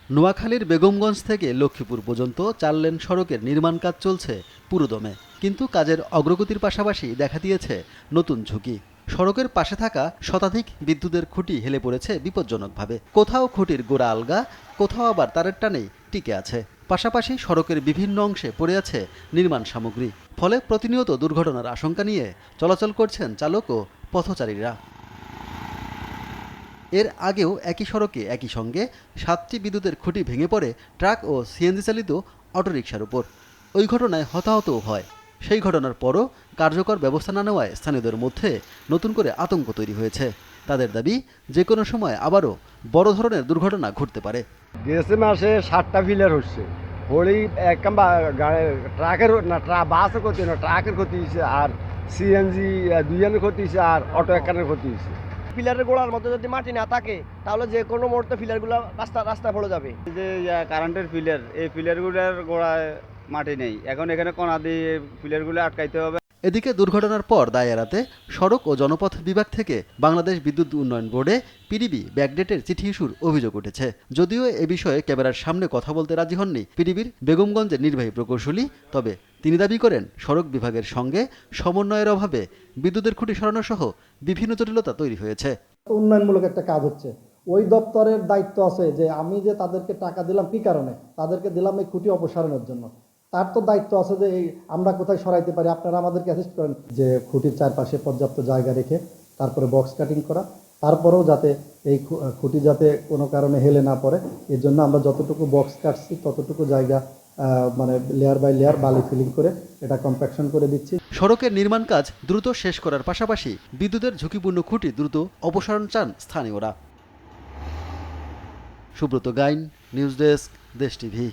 নোয়াখালীর বেগমগঞ্জ থেকে লক্ষ্মীপুর পর্যন্ত ৪ লেন সড়কের নির্মাণ কাজ চলছে পুরোদমে, কিন্তু কাজের অগ্রগতির পাশাপাশি দেখা দিয়েছে নতুন ঝুঁকি। সড়কের পাশে থাকা শতাধিক বিদ্যুতের খুঁটি হেলে পড়েছে বিপজ্জনকভাবে। কোথাও খুঁটির গোড়া আলগা, কোথাও আবার তারের টানেই টিকে আছে। পাশাপাশি সড়কের বিভিন্ন অংশে পড়ে আছে নির্মাণ সামগ্রী। ফলে প্রতিনিয়ত দুর্ঘটনার আশঙ্কা নিয়ে চলাচল করছেন চালক ও পথচারীরা। এর আগেও একই সড়কে একই সঙ্গে ৭টি বিদ্যুতের খুঁটি ভেঙে পড়ে ট্রাক ও সিএনজি চালিত অটোরিকশার উপর। ওই ঘটনায় হতাহতও হয়। সেই ঘটনার পরও কার্যকর ব্যবস্থা না নেওয়ায় স্থানীয়দের মধ্যে নতুন করে আতঙ্ক তৈরি হয়েছে। তাদের দাবি, যে কোনো সময় আবারও বড় ধরনের দুর্ঘটনা ঘটতে পারে। গেছে মাসে 7টা ফিলার হচ্ছে, হলি একদম ট্রাকের না বাসের ক্ষতি না, ট্রাকের ক্ষতি হয়েছে, আর সিএনজি দুইজনের ক্ষতি হয়েছে, আর অটো একখানের ক্ষতি হয়েছে। পিলারের গোড়ার মধ্যে যদি মাটি না থাকে তাহলে যে কোনো মুহূর্তে পিলারগুলো রাস্তায় পড়ে যাবে। যে কারেন্টের পিলার, এই পিলারগুলোর গোড়ায় মাটি নেই, এখন এখানে কোনা দিয়ে পিলারগুলো আটকাইতে হবে। এদিকে দুর্ঘটনার পর দায় এড়াতে সড়ক ও জনপথ বিভাগ থেকে বাংলাদেশ বিদ্যুৎ উন্নয়ন বোর্ডে পিডিবি ব্যাকডেটের চিঠি ইস্যুর অভিযোগ উঠেছে। যদিও এ বিষয়ে ক্যামেরার সামনে কথা বলতে রাজি হননি পিডিবির বেগমগঞ্জের নির্বাহী প্রকৌশলী, তবে তিনি দাবি করেন সড়ক বিভাগের সঙ্গে সমন্বয়ের অভাবে বিদ্যুতের খুঁটি সরানো সহ বিভিন্ন জটিলতা তৈরি হয়েছে। উন্নয়নমূলক একটা কাজ হচ্ছে, ওই দপ্তরের দায়িত্ব আছে যে আমি যে তাদেরকে টাকা দিলাম কি কারণে, তাদেরকে দিলাম এই খুঁটি অপসারণের জন্য। তার তো দায়িত্ব আছে যে এই আমরা কোথায় সরাইতে পারি, আপনারা আমাদেরকে অ্যাসিস্ট করেন, যে খুঁটির চারপাশে পর্যাপ্ত জায়গা রেখে তারপরে বক্স কাটিং করা, তারপরেও যাতে এই খুঁটি যাতে কোনো কারণে হেলে না পড়ে, এর জন্য আমরা যতটুকু বক্স কাটছি ততটুকু জায়গা মানে লেয়ার বাই লেয়ার বালি ফিলিং করে এটা কম্প্যাকশন করে দিচ্ছি। সড়কের নির্মাণ কাজ দ্রুত শেষ করার পাশাপাশি বিদ্যুতের ঝুঁকিপূর্ণ খুঁটি দ্রুত অপসারণ চান স্থানীয়রা। সুব্রত গাইন, নিউজ ডেস্ক, দেশ টিভি।